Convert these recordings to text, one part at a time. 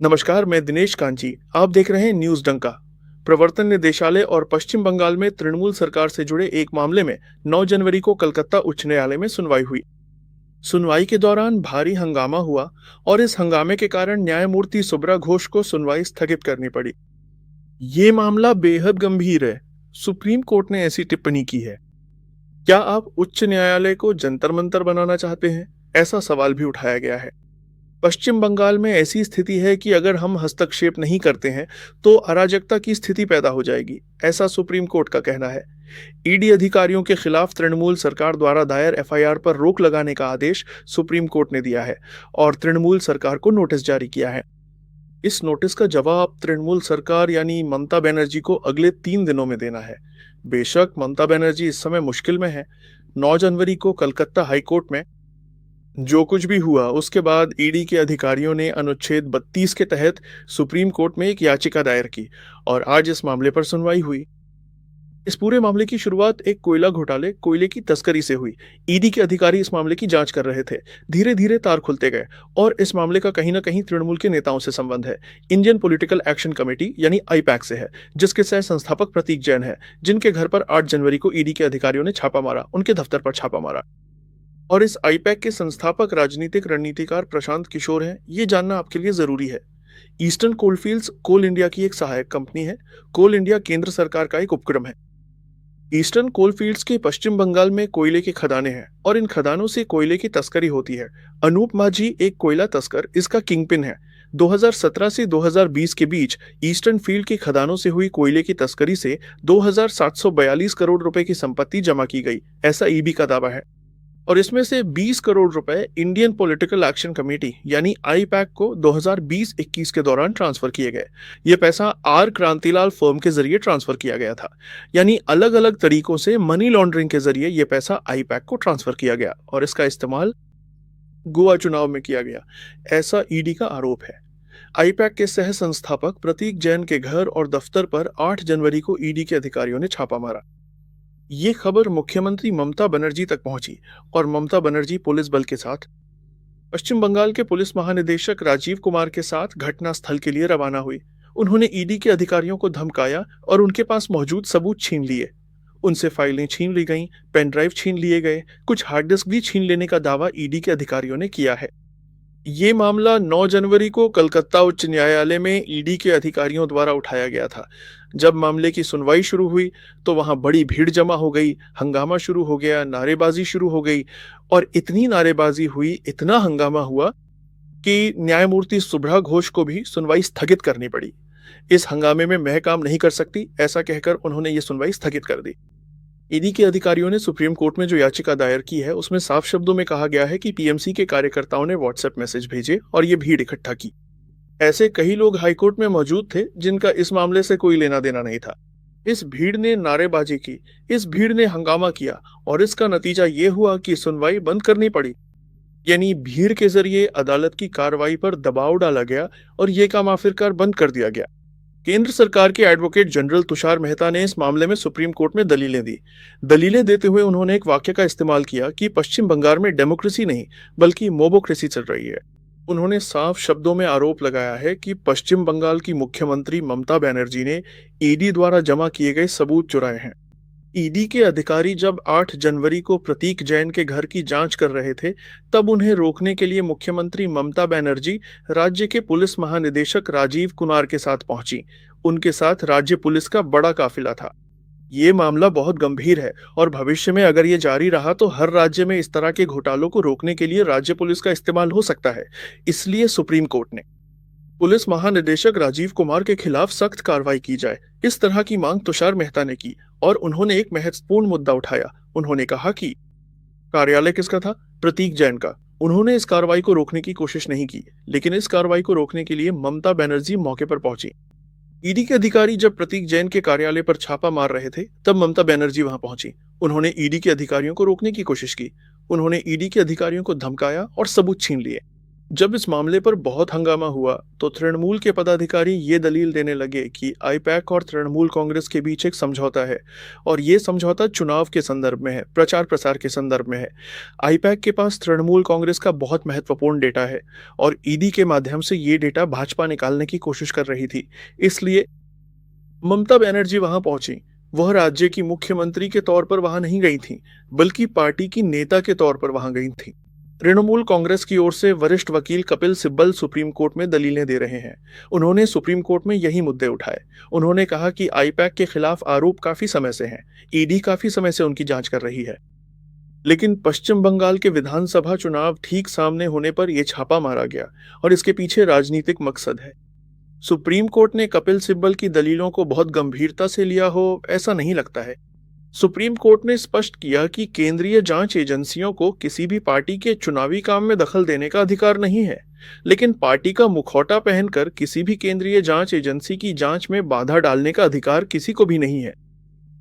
नमस्कार, मैं दिनेश कांची। आप देख रहे हैं न्यूज़ डंका। प्रवर्तन निदेशालय और पश्चिम बंगाल में तृणमूल सरकार से जुड़े एक मामले में 9 जनवरी को कलकत्ता उच्च न्यायालय में सुनवाई हुई। सुनवाई के दौरान भारी हंगामा हुआ और इस हंगामे के कारण न्यायमूर्ति सुब्रा घोष को सुनवाई स्थगित करनी पड़ी। ये मामला बेहद गंभीर है। सुप्रीम कोर्ट ने ऐसी टिप्पणी की है। क्या आप उच्च न्यायालय को जंतर मंतर बनाना चाहते हैं? ऐसा सवाल भी उठाया गया है। पश्चिम बंगाल में ऐसी स्थिति है कि अगर हम हस्तक्षेप नहीं करते हैं तो अराजकता की स्थिति पैदा हो जाएगी, ऐसा सुप्रीम कोर्ट का कहना है। ईडी अधिकारियों के खिलाफ तृणमूल सरकार द्वारा दायर एफआईआर पर रोक लगाने का आदेश सुप्रीम कोर्ट ने दिया है और तृणमूल सरकार को नोटिस जारी किया है। इस नोटिस का जवाब तृणमूल सरकार यानी ममता बनर्जी को अगले 3 दिनों में देना है। बेशक ममता बनर्जी इस समय मुश्किल में है। 9 जनवरी को कलकत्ता हाईकोर्ट में जो कुछ भी हुआ उसके बाद ईडी के अधिकारियों ने अनुच्छेद 32 के तहत सुप्रीम कोर्ट में एक याचिका दायर की और आज इस मामले पर सुनवाई हुई। इस पूरे मामले की शुरुआत एक कोयला घोटाले कोयले की तस्करी से हुई। ईडी के अधिकारी इस मामले की जांच कर रहे थे। धीरे धीरे तार खुलते गए और इस मामले का कहीं ना कहीं तृणमूल के नेताओं से संबंध है। इंडियन पॉलिटिकल एक्शन कमेटी यानी आईपैक से है, जिसके सह संस्थापक प्रतीक जैन है, जिनके घर पर 8 जनवरी को ईडी के अधिकारियों ने छापा मारा, उनके दफ्तर पर छापा मारा। और इस आईपैक के संस्थापक राजनीतिक रणनीतिकार प्रशांत किशोर हैं, ये जानना आपके लिए जरूरी है। ईस्टर्न कोलफील्ड्स कोल इंडिया की एक सहायक कंपनी है। कोल इंडिया केंद्र सरकार का एक उपक्रम है। ईस्टर्न कोलफील्ड्स के पश्चिम बंगाल में कोयले की खदानें हैं और इन खदानों से कोयले की तस्करी होती है। अनूप माझी एक कोयला तस्कर इसका किंगपिन है। 2017 से 2020 के बीच ईस्टर्न फील्ड की खदानों से हुई कोयले की तस्करी से 2742 करोड़ रुपए की संपत्ति जमा की गई, ऐसा ईबी का दावा है। और इसमें से 20 करोड़ रुपए इंडियन पॉलिटिकल एक्शन कमेटी यानी आईपैक को 2020-21 के दौरान ट्रांसफर किए गए। ये पैसा आर क्रांतिलाल फर्म के जरिए ट्रांसफर किया गया था। यानी अलग अलग तरीकों से मनी लॉन्ड्रिंग के जरिए ये पैसा आईपैक को ट्रांसफर किया गया और इसका इस्तेमाल गोवा चुनाव में किया गया, ऐसा ईडी का आरोप है। आईपैक के सह संस्थापक प्रतीक जैन के घर और दफ्तर पर 8 जनवरी को ईडी के अधिकारियों ने छापा मारा। ये खबर मुख्यमंत्री ममता बनर्जी तक पहुंची और ममता बनर्जी पुलिस बल के साथ पश्चिम बंगाल के पुलिस महानिदेशक राजीव कुमार के साथ घटनास्थल के लिए रवाना हुई। उन्होंने ईडी के अधिकारियों को धमकाया और उनके पास मौजूद सबूत छीन लिए। उनसे फाइलें छीन ली गईं, पेन ड्राइव छीन लिए गए, कुछ हार्ड डिस्क भी छीन लेने का दावा ईडी के अधिकारियों ने किया है। ये मामला 9 जनवरी को कलकत्ता उच्च न्यायालय में ईडी के अधिकारियों द्वारा उठाया गया था। जब मामले की सुनवाई शुरू हुई तो वहां बड़ी भीड़ जमा हो गई, हंगामा शुरू हो गया, नारेबाजी शुरू हो गई और इतनी नारेबाजी हुई, इतना हंगामा हुआ कि न्यायमूर्ति सुब्रा घोष को भी सुनवाई स्थगित करनी पड़ी। इस हंगामे में मैं काम नहीं कर सकती, ऐसा कहकर उन्होंने ये सुनवाई स्थगित कर दी। ईडी के अधिकारियों ने सुप्रीम कोर्ट में जो याचिका दायर की है उसमें साफ शब्दों में कहा गया है कि पीएमसी के कार्यकर्ताओं ने व्हाट्सएप मैसेज भेजे और ये भीड़ इकट्ठा की। ऐसे कई लोग हाईकोर्ट में मौजूद थे जिनका इस मामले से कोई लेना देना नहीं था। इस भीड़ ने नारेबाजी की, इस भीड़ ने हंगामा किया और इसका नतीजा ये हुआ कि सुनवाई बंद करनी पड़ी। यानी भीड़ के जरिए अदालत की कार्रवाई पर दबाव डाला गया और ये काम आखिरकार बंद कर दिया गया। केंद्र सरकार के एडवोकेट जनरल तुषार मेहता ने इस मामले में सुप्रीम कोर्ट में दलीलें दी। दलीलें देते हुए उन्होंने एक वाक्य का इस्तेमाल किया कि पश्चिम बंगाल में डेमोक्रेसी नहीं बल्कि मोबोक्रेसी चल रही है। उन्होंने साफ शब्दों में आरोप लगाया है कि पश्चिम बंगाल की मुख्यमंत्री ममता बनर्जी ने ईडी द्वारा जमा किए गए सबूत चुराए हैं। ईडी के अधिकारी जब 8 जनवरी को प्रतीक जैन के घर की जांच कर रहे थे तब उन्हें रोकने के लिए मुख्यमंत्री ममता बनर्जी राज्य के पुलिस महानिदेशक राजीव कुमार के साथ पहुंची। उनके साथ राज्य पुलिस का बड़ा काफिला था। ये मामला बहुत गंभीर है और भविष्य में अगर ये जारी रहा तो हर राज्य में इस तरह के घोटालों को रोकने के लिए राज्य पुलिस का इस्तेमाल हो सकता है। इसलिए सुप्रीम कोर्ट ने पुलिस महानिदेशक राजीव कुमार के खिलाफ सख्त कार्रवाई की जाए, इस तरह की मांग तुषार मेहता ने की और उन्होंने एक महत्वपूर्ण मुद्दा उठाया। उन्होंने कहा कि कार्यालय किसका था? प्रतीक जैन का। उन्होंने इस कार्रवाई को रोकने की कोशिश नहीं की, लेकिन इस कार्रवाई को रोकने के लिए ममता बनर्जी मौके पर पहुंची। ईडी के अधिकारी जब प्रतीक जैन के कार्यालय पर छापा मार रहे थे तब ममता बनर्जी वहां पहुंची। उन्होंने ईडी के अधिकारियों को रोकने की कोशिश की। उन्होंने ईडी के अधिकारियों को धमकाया और सबूत छीन लिए। जब इस मामले पर बहुत हंगामा हुआ तो तृणमूल के पदाधिकारी ये दलील देने लगे कि आईपैक और तृणमूल कांग्रेस के बीच एक समझौता है और ये समझौता चुनाव के संदर्भ में है, प्रचार प्रसार के संदर्भ में है। आईपैक के पास तृणमूल कांग्रेस का बहुत महत्वपूर्ण डेटा है और ईडी के माध्यम से ये डेटा भाजपा निकालने की कोशिश कर रही थी। इसलिए ममता बनर्जी वहां पहुंची। वह राज्य की मुख्यमंत्री के तौर पर वहां नहीं गई थी, बल्कि पार्टी की नेता के तौर पर वहां गई थी। तृणमूल कांग्रेस की ओर से वरिष्ठ वकील कपिल सिब्बल सुप्रीम कोर्ट में दलीलें दे रहे हैं। उन्होंने सुप्रीम कोर्ट में यही मुद्दे उठाए। उन्होंने कहा कि आईपैक के खिलाफ आरोप काफी समय से हैं। ईडी काफी समय से उनकी जांच कर रही है। लेकिन पश्चिम बंगाल के विधानसभा चुनाव ठीक सामने होने पर यह छापा मारा गया और इसके पीछे राजनीतिक मकसद है। सुप्रीम कोर्ट ने कपिल सिब्बल की दलीलों को बहुत गंभीरता से लिया हो, ऐसा नहीं लगता है। सुप्रीम कोर्ट ने स्पष्ट किया कि केंद्रीय जांच एजेंसियों को किसी भी पार्टी के चुनावी काम में दखल देने का अधिकार नहीं है, लेकिन पार्टी का मुखौटा पहनकर किसी भी केंद्रीय जांच एजेंसी की जांच में बाधा डालने का अधिकार किसी को भी नहीं है।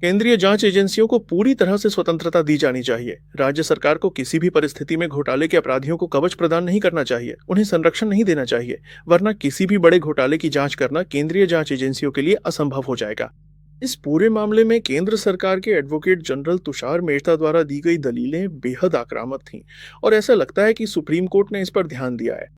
केंद्रीय जांच एजेंसियों को पूरी तरह से स्वतंत्रता दी जानी चाहिए। राज्य सरकार को किसी भी परिस्थिति में घोटाले के अपराधियों को कवच प्रदान नहीं करना चाहिए, उन्हें संरक्षण नहीं देना चाहिए, वरना किसी भी बड़े घोटाले की जांच करना केंद्रीय जांच एजेंसियों के लिए असंभव हो जाएगा। इस पूरे मामले में केंद्र सरकार के एडवोकेट जनरल तुषार मेहता द्वारा दी गई दलीलें बेहद आक्रामक थीं और ऐसा लगता है कि सुप्रीम कोर्ट ने इस पर ध्यान दिया है।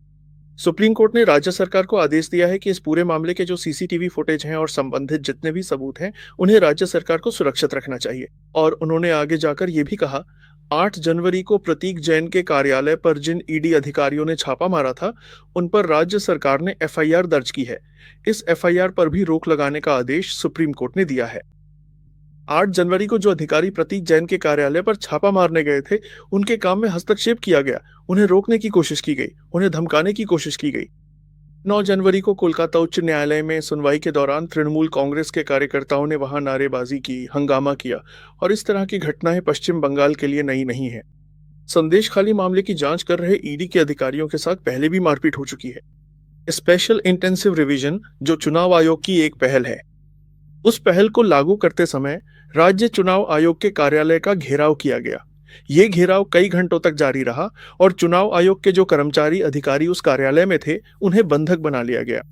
सुप्रीम कोर्ट ने राज्य सरकार को आदेश दिया है कि इस पूरे मामले के जो सीसीटीवी फुटेज हैं और संबंधित जितने भी सबूत हैं, उन्हें राज्य सरकार को सुरक्षित रखना चाहिए। और उन्होंने आगे जाकर ये भी कहा, 8 जनवरी को प्रतीक जैन के कार्यालय पर जिन ईडी अधिकारियों ने छापा मारा था, उन पर राज्य सरकार ने एफआईआर दर्ज की है। इस एफआईआर पर भी रोक लगाने का आदेश सुप्रीम कोर्ट ने दिया है। 8 जनवरी को जो अधिकारी प्रतीक जैन के कार्यालय पर छापा मारने गए थे, उनके काम में हस्तक्षेप किया गया, उन्हें रोकने की कोशिश की गई, उन्हें धमकाने की कोशिश की गई। 9 जनवरी को कोलकाता उच्च न्यायालय में सुनवाई के दौरान तृणमूल कांग्रेस के कार्यकर्ताओं ने वहां नारेबाजी की, हंगामा किया और इस तरह की घटनाएं पश्चिम बंगाल के लिए नई नहीं है। संदेश खाली मामले की जांच कर रहे ईडी के अधिकारियों के साथ पहले भी मारपीट हो चुकी है। स्पेशल इंटेंसिव रिवीजन, जो चुनाव आयोग की एक पहल है, उस पहल को लागू करते समय राज्य चुनाव आयोग के कार्यालय का घेराव किया गया। ये घेराव कई घंटों तक जारी रहा और चुनाव आयोग के जो कर्मचारी अधिकारी उस कार्यालय में थे, उन्हें बंधक बना लिया गया।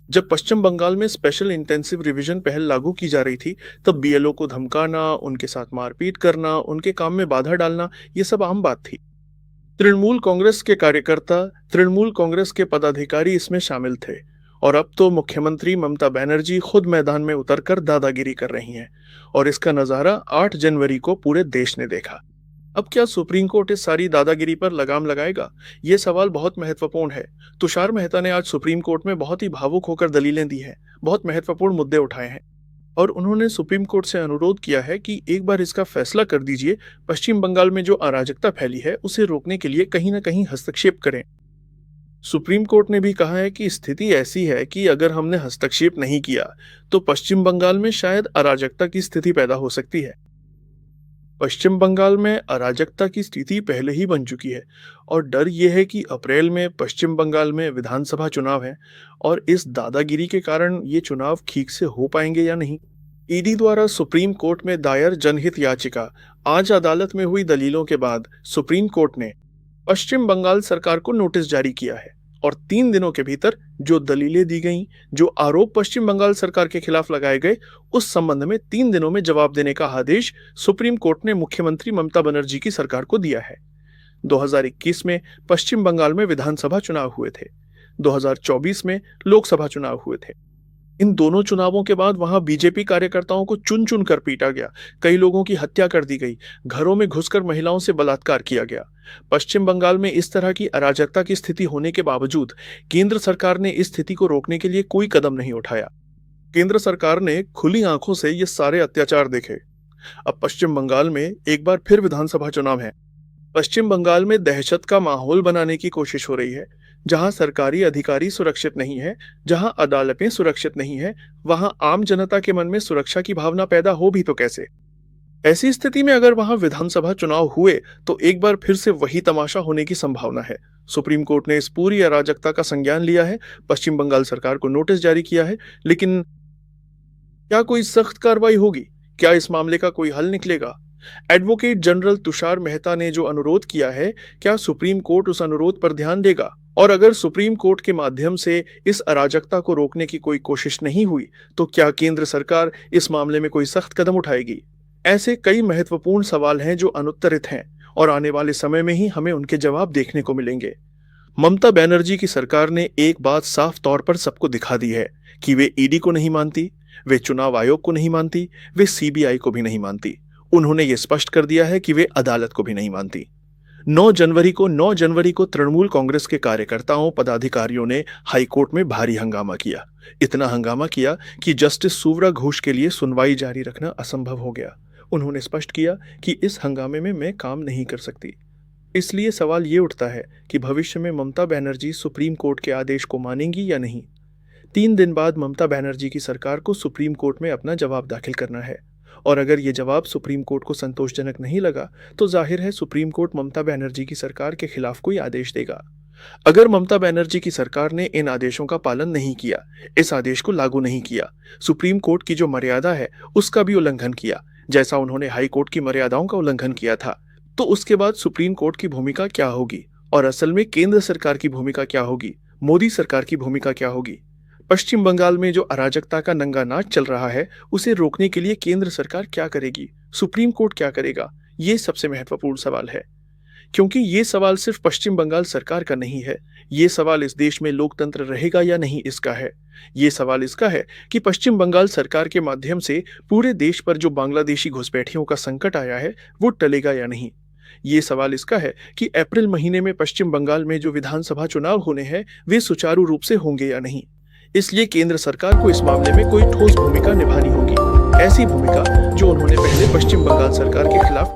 जब पश्चिम बंगाल में स्पेशल इंटेंसिव रिवीजन पहल लागू की जा रही थी, तब बीएलओ को धमकाना, उनके साथ मारपीट करना, उनके काम में बाधा डालना, ये सब आम बात थी। तृणमूल कांग्रेस के कार्यकर्ता, तृणमूल कांग्रेस के पदाधिकारी इसमें शामिल थे और अब तो मुख्यमंत्री ममता बनर्जी खुद मैदान में उतरकर दादागिरी कर रही हैं और इसका नजारा 8 जनवरी को पूरे देश ने देखा। अब क्या सुप्रीम कोर्ट इस सारी दादागिरी पर लगाम लगाएगा? ये सवाल बहुत महत्वपूर्ण है। तुषार मेहता ने आज सुप्रीम कोर्ट में बहुत ही भावुक होकर दलीलें दी हैं, बहुत महत्वपूर्ण मुद्दे उठाए हैं और उन्होंने सुप्रीम कोर्ट से अनुरोध किया है कि एक बार इसका फैसला कर दीजिए। पश्चिम बंगाल में जो अराजकता फैली है, उसे रोकने के लिए कहीं ना कहीं हस्तक्षेप करें। सुप्रीम कोर्ट ने भी कहा है कि स्थिति ऐसी है कि अगर हमने हस्तक्षेप नहीं किया तो पश्चिम बंगाल में शायद अराजकता की स्थिति पैदा हो सकती है। पश्चिम बंगाल में अराजकता की स्थिति पहले ही बन चुकी है और डर यह है कि अप्रैल में पश्चिम बंगाल में विधानसभा चुनाव है और इस दादागिरी के कारण ये चुनाव ठीक से हो पाएंगे या नहीं। ईडी द्वारा सुप्रीम कोर्ट में दायर जनहित याचिका आज अदालत में हुई दलीलों के बाद सुप्रीम कोर्ट ने पश्चिम बंगाल सरकार को नोटिस जारी किया है और 3 दिनों के भीतर जो दलीलें दी गईं, जो आरोप पश्चिम बंगाल सरकार के खिलाफ लगाए गए, उस संबंध में 3 दिनों में जवाब देने का आदेश सुप्रीम कोर्ट ने मुख्यमंत्री ममता बनर्जी की सरकार को दिया है। 2021 में पश्चिम बंगाल में विधानसभा चुनाव हुए थे, 2024 में लोकसभा चुनाव हुए थे। इन दोनों चुनावों के बाद वहां बीजेपी कार्यकर्ताओं को चुन चुन कर पीटा गया, कई लोगों की हत्या कर दी गई, घरों में घुसकर महिलाओं से बलात्कार किया गया। पश्चिम बंगाल में इस तरह की अराजकता की स्थिति होने के बावजूद केंद्र सरकार ने इस स्थिति को रोकने के लिए कोई कदम नहीं उठाया। केंद्र सरकार ने खुली आंखों से ये सारे अत्याचार देखे। अब पश्चिम बंगाल में एक बार फिर विधानसभा चुनाव है। पश्चिम बंगाल में दहशत का माहौल बनाने की कोशिश हो रही है। जहां सरकारी अधिकारी सुरक्षित नहीं है, जहां अदालतें सुरक्षित नहीं है, वहां आम जनता के मन में सुरक्षा की भावना पैदा हो भी तो कैसे? ऐसी स्थिति में अगर वहां विधानसभा चुनाव हुए तो एक बार फिर से वही तमाशा होने की संभावना है। सुप्रीम कोर्ट ने इस पूरी अराजकता का संज्ञान लिया है, पश्चिम बंगाल सरकार को नोटिस जारी किया है, लेकिन क्या कोई सख्त कार्रवाई होगी? क्या इस मामले का कोई हल निकलेगा? एडवोकेट जनरल तुषार मेहता ने जो अनुरोध किया है, क्या सुप्रीम कोर्ट उस अनुरोध पर ध्यान देगा? और अगर सुप्रीम कोर्ट के माध्यम से इस अराजकता को रोकने की कोई कोशिश नहीं हुई, तो क्या केंद्र सरकार इस मामले में कोई सख्त कदम उठाएगी? ऐसे कई महत्वपूर्ण सवाल हैं जो अनुत्तरित हैं और आने वाले समय में ही हमें उनके जवाब देखने को मिलेंगे। ममता बनर्जी की सरकार ने एक बात साफ तौर पर सबको दिखा दी है कि वे ईडी को नहीं मानती, वे चुनाव आयोग को नहीं मानती, वे सीबीआई को भी नहीं मानती। उन्होंने ये स्पष्ट कर दिया है कि वे अदालत को भी नहीं मानती। 9 जनवरी को तृणमूल कांग्रेस के कार्यकर्ताओं पदाधिकारियों ने हाईकोर्ट में भारी हंगामा किया। इतना हंगामा किया कि जस्टिस सुव्रा घोष के लिए सुनवाई जारी रखना असंभव हो गया। उन्होंने स्पष्ट किया कि इस हंगामे में मैं काम नहीं कर सकती। इसलिए सवाल ये उठता है कि भविष्य में ममता बनर्जी सुप्रीम कोर्ट के आदेश को मानेंगी या नहीं। 3 दिन बाद ममता बनर्जी की सरकार को सुप्रीम कोर्ट में अपना जवाब दाखिल करना है, और अगर ये जवाब सुप्रीम कोर्ट को संतोषजनक नहीं लगा तो जाहिर है सुप्रीम कोर्ट ममता बनर्जी की सरकार के खिलाफ कोई आदेश देगा। अगर ममता बनर्जी की सरकार ने इन आदेशों का पालन नहीं किया, इस आदेश को लागू नहीं किया, सुप्रीम कोर्ट की जो मर्यादा है उसका भी उल्लंघन किया, जैसा उन्होंने हाई कोर्ट की मर्यादाओं का उल्लंघन किया था, तो उसके बाद सुप्रीम कोर्ट की भूमिका क्या होगी और असल में केंद्र सरकार की भूमिका क्या होगी, मोदी सरकार की भूमिका क्या होगी? पश्चिम बंगाल में जो अराजकता का नंगा नाच चल रहा है, उसे रोकने के लिए केंद्र सरकार क्या करेगी, सुप्रीम कोर्ट क्या करेगा? ये सबसे महत्वपूर्ण सवाल है, क्योंकि ये सवाल सिर्फ पश्चिम बंगाल सरकार का नहीं है। ये सवाल इस देश में लोकतंत्र रहेगा या नहीं इसका है। ये सवाल इसका है कि पश्चिम बंगाल सरकार के माध्यम से पूरे देश पर जो बांग्लादेशी घुसपैठियों का संकट आया है वो टलेगा या नहीं। ये सवाल इसका है कि अप्रैल महीने में पश्चिम बंगाल में जो विधानसभा चुनाव होने हैं वे सुचारू रूप से होंगे या नहीं। इसलिए केंद्र सरकार को इस मामले में कोई ठोस भूमिका निभानी होगी, ऐसी भूमिका जो उन्होंने पहले पश्चिम बंगाल सरकार के खिलाफ